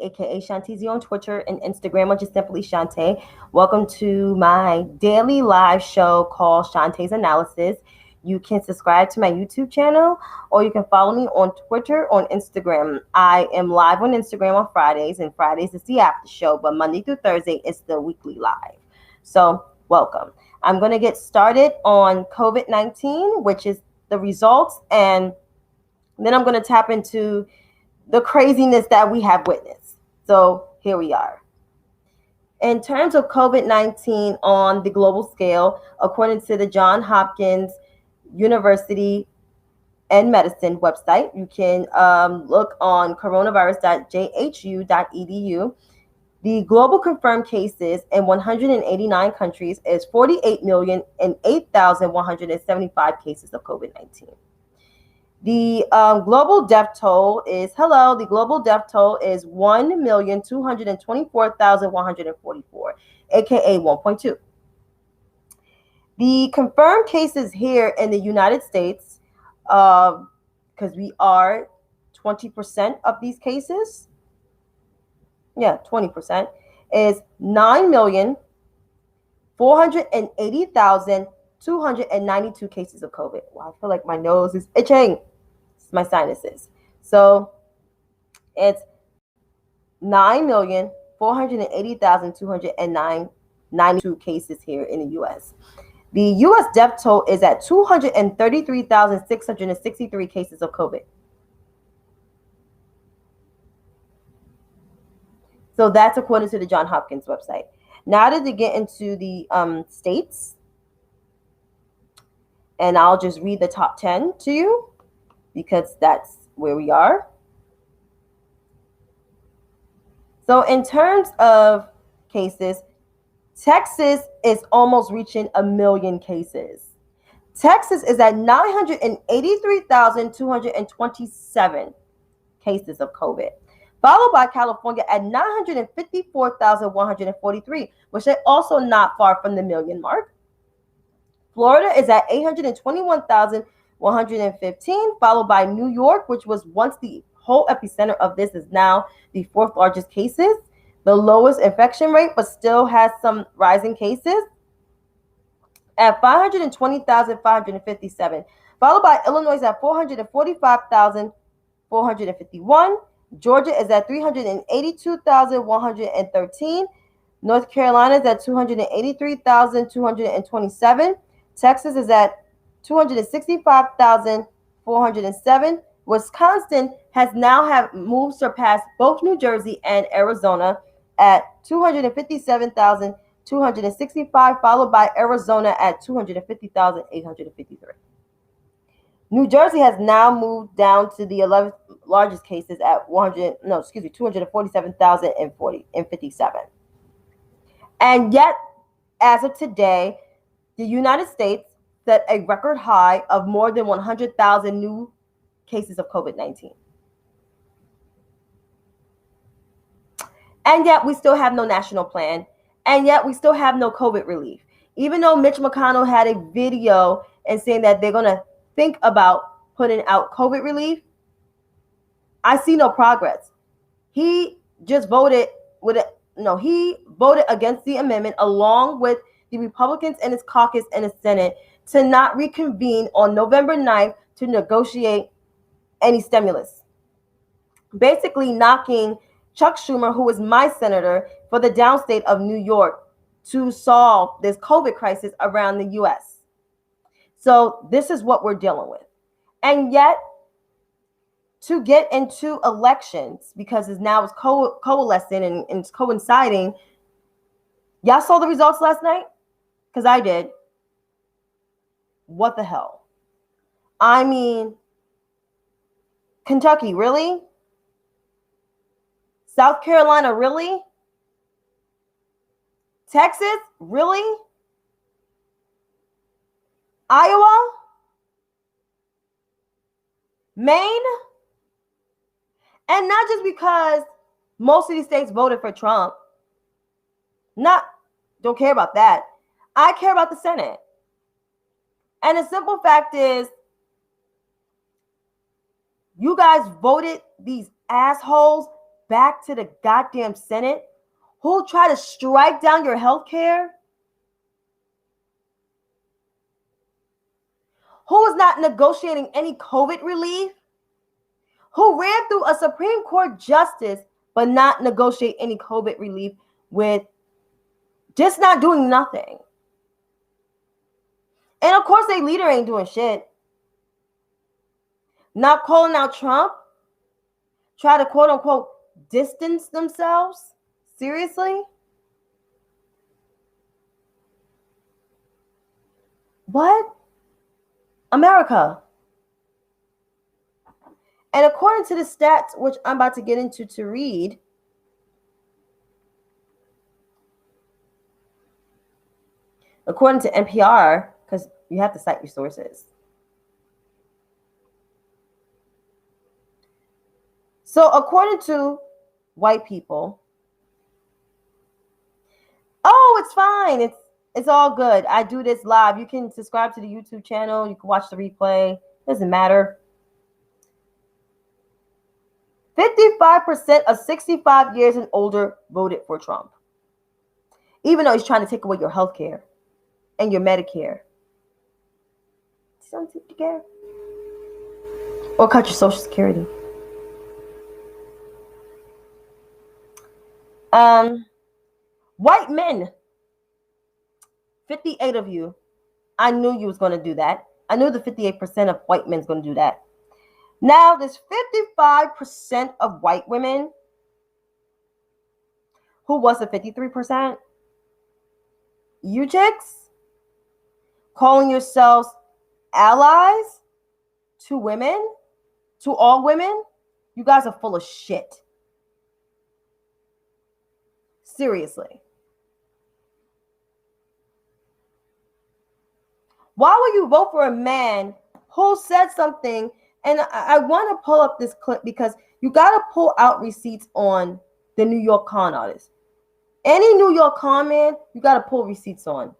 aka Chantay on Twitter and Instagram, or just simply Chantay. Welcome to my daily live show called Chantay's Analysis. You can subscribe to my YouTube channel, or you can follow me on Twitter, on Instagram. I am live on Instagram on Fridays, and Fridays is the after show, but Monday through Thursday is the weekly live. So welcome. I'm going to get started on COVID-19, which is the results, and then I'm going to tap into the craziness that we have witnessed. So here we are. In terms of COVID-19 on the global scale, according to the Johns Hopkins University and Medicine website, you can look on coronavirus.jhu.edu. The global confirmed cases in 189 countries is 48,008,175 cases of COVID-19. The global death toll is 1,224,144, aka 1.2. The confirmed cases here in the United States, because we are 20% of these cases, 20%, is 9,480,292 cases of COVID. Wow, I feel like my nose is itching. It's my sinuses. So it's 9,480,292 cases here in the U.S. The U.S. death toll is at 233,663 cases of COVID. So that's according to the Johns Hopkins website. Now to get into the states, and I'll just read the top 10 to you because that's where we are. So in terms of cases, Texas is almost reaching 1 million cases. Texas is at 983,227 cases of COVID, followed by California at 954,143, which is also not far from the million mark. Florida is at 821,115, followed by New York, which was once the whole epicenter of this, is now the fourth largest cases, the lowest infection rate, but still has some rising cases, at 520,557, followed by Illinois at 445,451. Georgia is at 382,113. North Carolina is at 283,227. Texas is at 265,407. Wisconsin has now surpassed both New Jersey and Arizona at 257,265, followed by Arizona at 250,853. New Jersey has now moved down to the 11th largest cases at 247,057. And yet, as of today, the United States set a record high of more than 100,000 new cases of COVID-19. And yet we still have no national plan. And yet we still have no COVID relief. Even though Mitch McConnell had a video and saying that they're going to think about putting out COVID relief, I see no progress. He just voted he voted against the amendment along with the Republicans and his caucus in the Senate to not reconvene on November 9th to negotiate any stimulus. Basically knocking Chuck Schumer, who is my senator for the downstate of New York, to solve this COVID crisis around the U.S. So this is what we're dealing with. And yet, to get into elections, because it's coalescing and it's coinciding, y'all saw the results last night? Because I did. What the hell? I mean, Kentucky, really? South Carolina, really? Texas, really? Iowa? Maine? And not just because most of these states voted for Trump. Don't care about that. I care about the Senate. And the simple fact is, you guys voted these assholes back to the goddamn Senate, who'll try to strike down your health care, who is not negotiating any COVID relief, who ran through a Supreme Court justice but not negotiate any COVID relief with just not doing nothing. And of course, their leader ain't doing shit. Not calling out Trump, try to quote unquote distance themselves. Seriously? What? America. And according to the stats, which I'm about to get into to read, according to NPR, because you have to cite your sources. So according to white people, oh, it's fine. It's all good. I do this live. You can subscribe to the YouTube channel. You can watch the replay. Doesn't matter. 55% of 65 years and older voted for Trump, even though he's trying to take away your health care and your Medicare. Don't take care. Or cut your Social Security. White men, 58 of you. I knew you was going to do that. I knew the 58% of white men's going to do that. Now, there's 55% of white women. Who was the 53%? You chicks calling yourselves allies to women, to all women. You guys are full of shit. Seriously. Why would you vote for a man who said something? And I want to pull up this clip because you got to pull out receipts on the New York con artist. Any New York con man, you got to pull receipts on.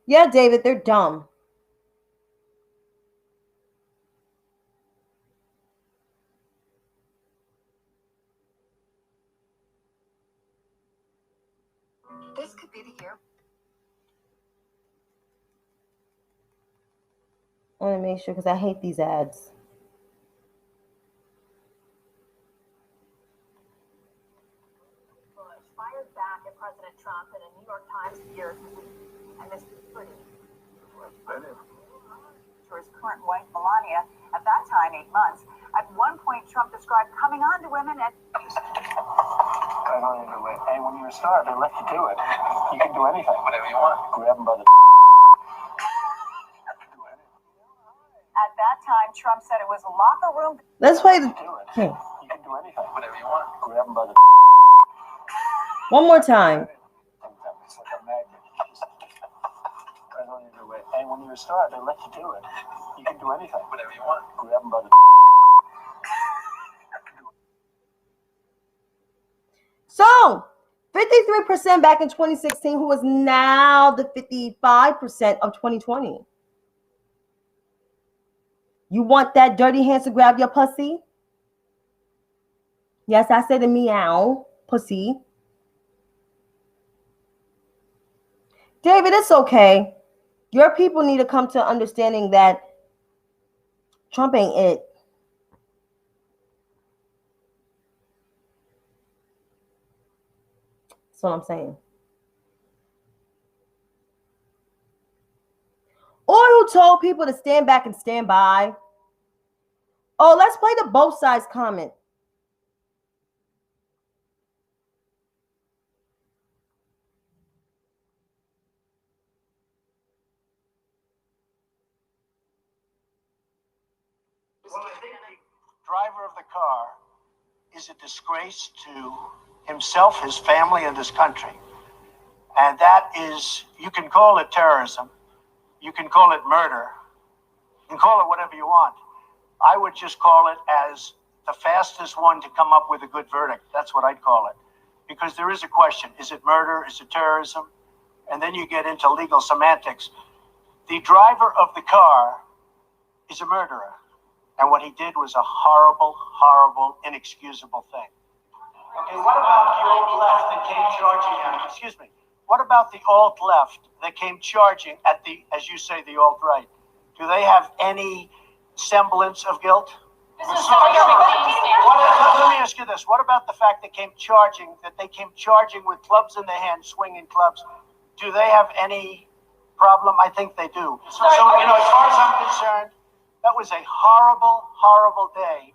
Yeah, David, they're dumb. This could be the year. I want to make sure because I hate these ads. Fired back at President Trump in a New York Times year. And this pretty. For his current wife, Melania, at that time, 8 months. At one point, Trump described coming on to women as... Hey, when you're a star, they let you do it. You can do anything. Whatever you want. Grab them by the... At that time, Trump said it was a locker room... Let's play the... Okay. You can do anything. Whatever you want. Grab them by the... One more time. It's like a magnet. Hey, when you're a star, they let you do it. You can do anything. Whatever you want. Grab them by the... So, 53% back in 2016, who is now the 55% of 2020. You want that dirty hands to grab your pussy? Yes, I said a meow, pussy. David, it's okay. Your people need to come to understanding that Trump ain't it. That's what I'm saying. Or who told people to stand back and stand by. Oh, let's play the both sides comment. Well, I think the driver of the car is a disgrace to himself, his family, and his country. And that is, you can call it terrorism. You can call it murder. You can call it whatever you want. I would just call it as the fastest one to come up with a good verdict. That's what I'd call it. Because there is a question. Is it murder? Is it terrorism? And then you get into legal semantics. The driver of the car is a murderer. And what he did was a horrible, horrible, inexcusable thing. Okay, what about the alt left that came charging at, excuse me, what about the alt left that came charging at the, as you say, the alt right? Do they have any semblance of guilt? Let me ask you this. What about the fact that they came charging with clubs in their hands, swinging clubs? Do they have any problem? I think they do. So as far as I'm concerned, that was a horrible, horrible day.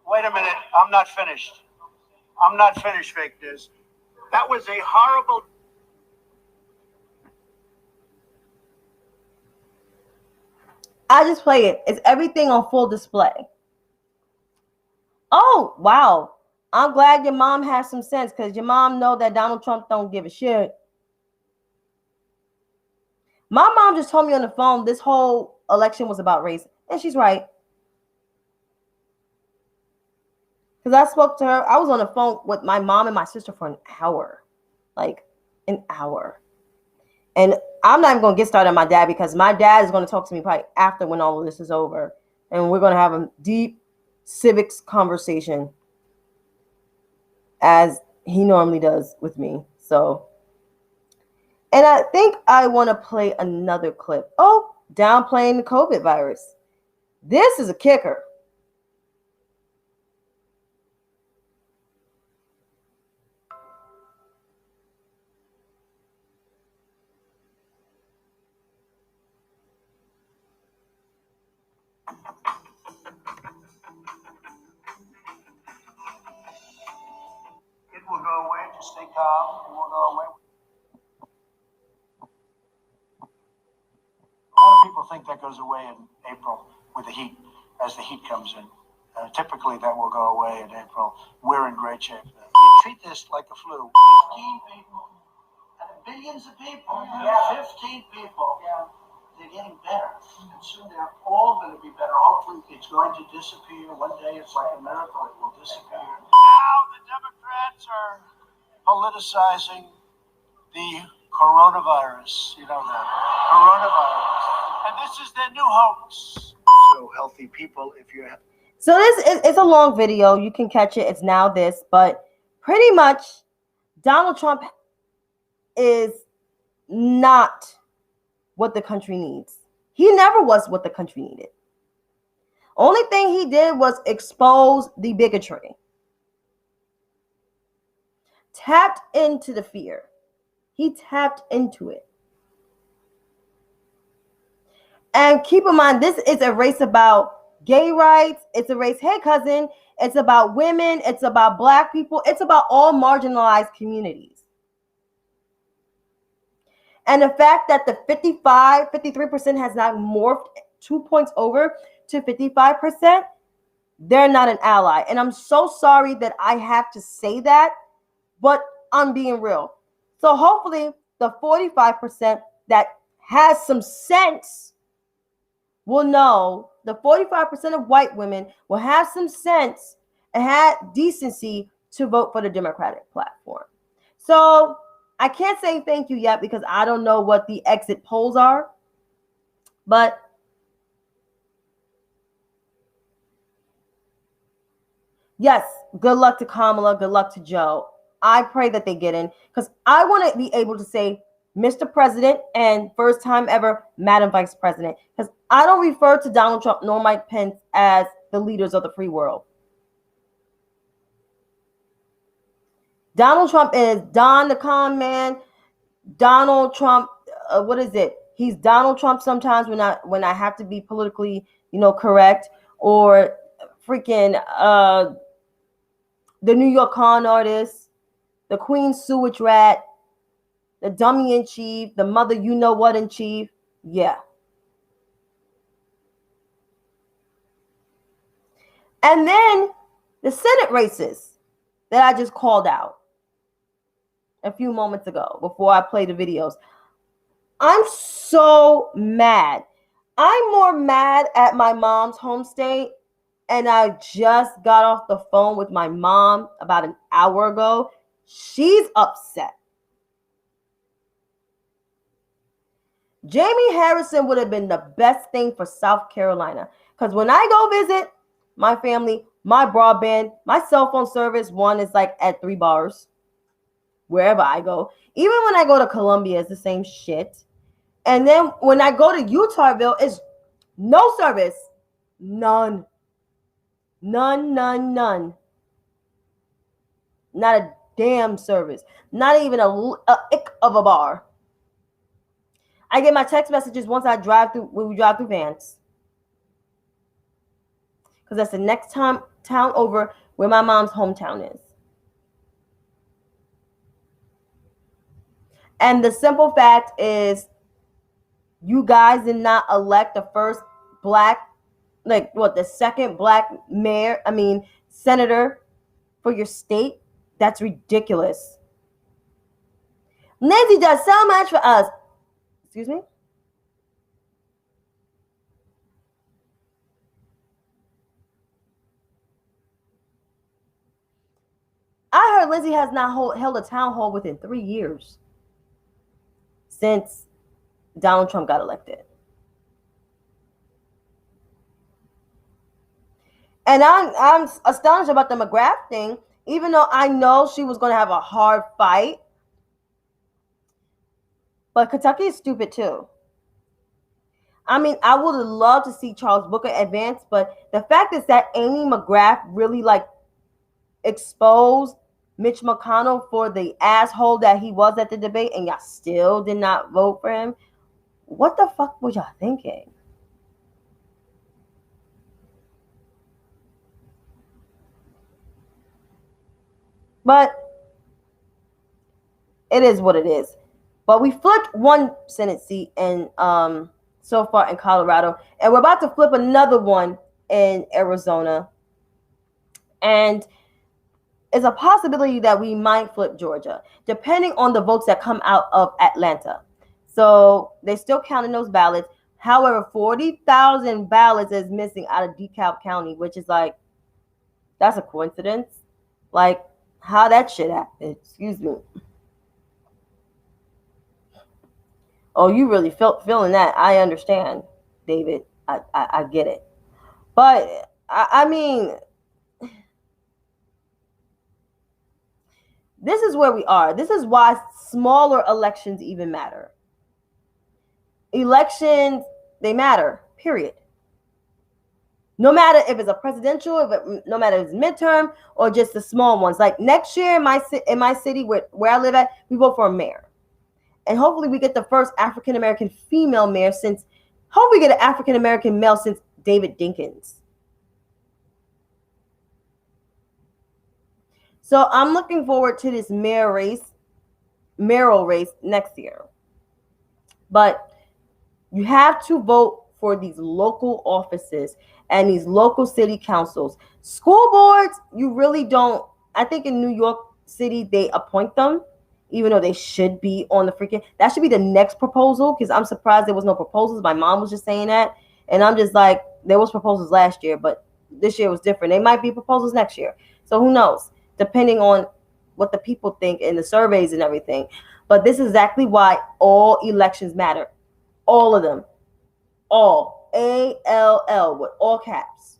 Wait a minute. I'm not finished, fake news. That was a horrible. I just play it. It's everything on full display. Oh, wow. I'm glad your mom has some sense, because your mom know that Donald Trump don't give a shit. My mom just told me on the phone this whole election was about race. And she's right. Because I spoke to her. I was on the phone with my mom and my sister for an hour. Like, an hour. And I'm not even going to get started on my dad, because my dad is going to talk to me probably after when all of this is over. And we're going to have a deep civics conversation, as he normally does with me. So, and I think I want to play another clip. Oh, downplaying the COVID virus. This is a kicker. It will go away. Just stay calm. It will go away. A lot of people think that goes away in April with the heat, as the heat comes in. Typically, that will go away in April. We're in great shape. You treat this like a flu. 15 people. Out of billions of people. Yeah. 15 people. Yeah. They're getting better. And soon they're all going to be better. Hopefully, it's going to disappear. One day, it's like a miracle. It will disappear. Now, the Democrats are politicizing the coronavirus. You know that. Coronavirus. And this is their new hoax. So, healthy people, if you're... So it's a long video. You can catch it. It's now this. But pretty much, Donald Trump is not what the country needs. He never was what the country needed. Only thing he did was expose the bigotry. Tapped into the fear. He tapped into it. And keep in mind, this is a race about gay rights. It's a race, hey cousin, it's about women. It's about black people. It's about all marginalized communities. And the fact that the 53% has not morphed 2 points over to 55%, they're not an ally. And I'm so sorry that I have to say that, but I'm being real. So hopefully the 45% that has some sense will know, the 45% of white women will have some sense and have decency to vote for the Democratic platform. So I can't say thank you yet, because I don't know what the exit polls are. But yes, good luck to Kamala, good luck to Joe. I pray that they get in, because I want to be able to say Mr. President and first time ever Madam Vice President, because I don't refer to Donald Trump nor Mike Pence as the leaders of the free world. Donald Trump is Don the con man. Donald Trump, what is it? He's Donald Trump sometimes when I have to be politically, correct, or freaking the New York con artist, the Queen sewage rat, the dummy in chief, the mother you know what in chief. Yeah. And then the Senate races that I just called out a few moments ago before I played the videos. I'm so mad. I'm more mad at my mom's home state, and I just got off the phone with my mom about an hour ago. She's upset. Jamie Harrison would have been the best thing for South Carolina. Because when I go visit my family, my broadband, my cell phone service, one is like at 3 bars wherever I go. Even when I go to Columbia, it's the same shit. And then when I go to Utahville, it's no service. None. None, none, none. Not a damn service. Not even a ick of a bar. I get my text messages once I drive through, when we drive through Vance. Because that's the next town over where my mom's hometown is. And the simple fact is, you guys did not elect the first black, the second black senator for your state. That's ridiculous. Nancy does so much for us. Excuse me? I heard Lindsay has not held a town hall within 3 years since Donald Trump got elected. And I'm astonished about the McGrath thing, even though I know she was going to have a hard fight. But Kentucky is stupid too. I mean, I would love to see Charles Booker advance, but the fact is that Amy McGrath really exposed Mitch McConnell for the asshole that he was at the debate, and y'all still did not vote for him. What the fuck was y'all thinking? But it is what it is. But we flipped one Senate seat in so far in Colorado, and we're about to flip another one in Arizona. And it's a possibility that we might flip Georgia, depending on the votes that come out of Atlanta. So they're still counting those ballots. However, 40,000 ballots is missing out of DeKalb County, which is that's a coincidence. How that shit happened. Excuse me. Oh, you really feeling that. I understand, David. I get it. But, I mean, this is where we are. This is why smaller elections even matter. Elections, they matter, period. No matter if it's a presidential, no matter if it's midterm or just the small ones. Like next year in my city where I live at, we vote for a mayor. And hopefully we get the first African-American female mayor hopefully we get an African-American male since David Dinkins. So I'm looking forward to this mayoral race next year. But you have to vote for these local offices and these local city councils. School boards, you really don't. I think in New York City, they appoint them, even though they should be on the freaking. That should be the next proposal, because I'm surprised there was no proposals. My mom was just saying that. And I'm just like, there was proposals last year, but this year was different. They might be proposals next year. So who knows? Depending on what the people think in the surveys and everything. But this is exactly why all elections matter. All of them. All. ALL with all caps.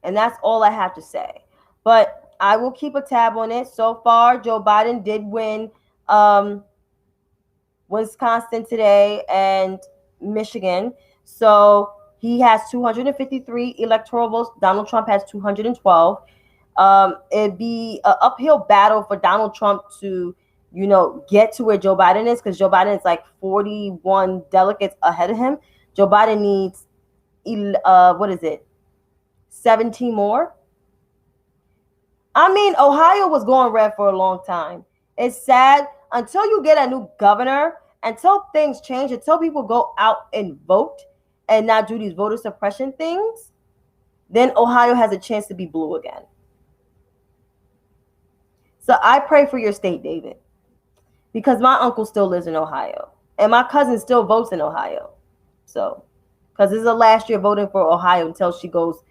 And that's all I have to say. But I will keep a tab on it. So far, Joe Biden did win Wisconsin today and Michigan. So he has 253 electoral votes. Donald Trump has 212. It'd be an uphill battle for Donald Trump to get to where Joe Biden is, because Joe Biden is 41 delegates ahead of him. Joe Biden needs 17 more. I mean, Ohio was going red for a long time. It's sad until you get a new governor, until things change, until people go out and vote and not do these voter suppression things, then Ohio has a chance to be blue again. So I pray for your state, David, because my uncle still lives in Ohio and my cousin still votes in Ohio. So, because this is the last year voting for Ohio until she goes,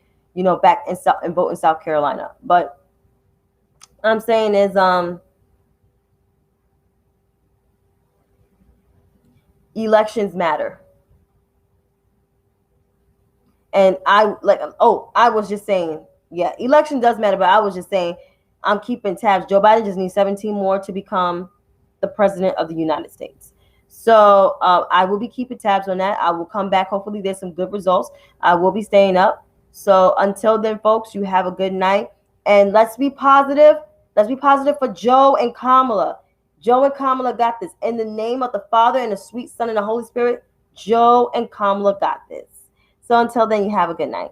back and vote in South Carolina. But I'm saying is, elections matter. And I was just saying, yeah, election does matter, but I was just saying I'm keeping tabs. Joe Biden just needs 17 more to become the president of the United States. So I will be keeping tabs on that. I will come back. Hopefully there's some good results. I will be staying up. So until then, folks, you have a good night. And let's be positive. Let's be positive for Joe and Kamala. Joe and Kamala got this. In the name of the Father and the sweet Son and the Holy Spirit, Joe and Kamala got this. So until then, you have a good night.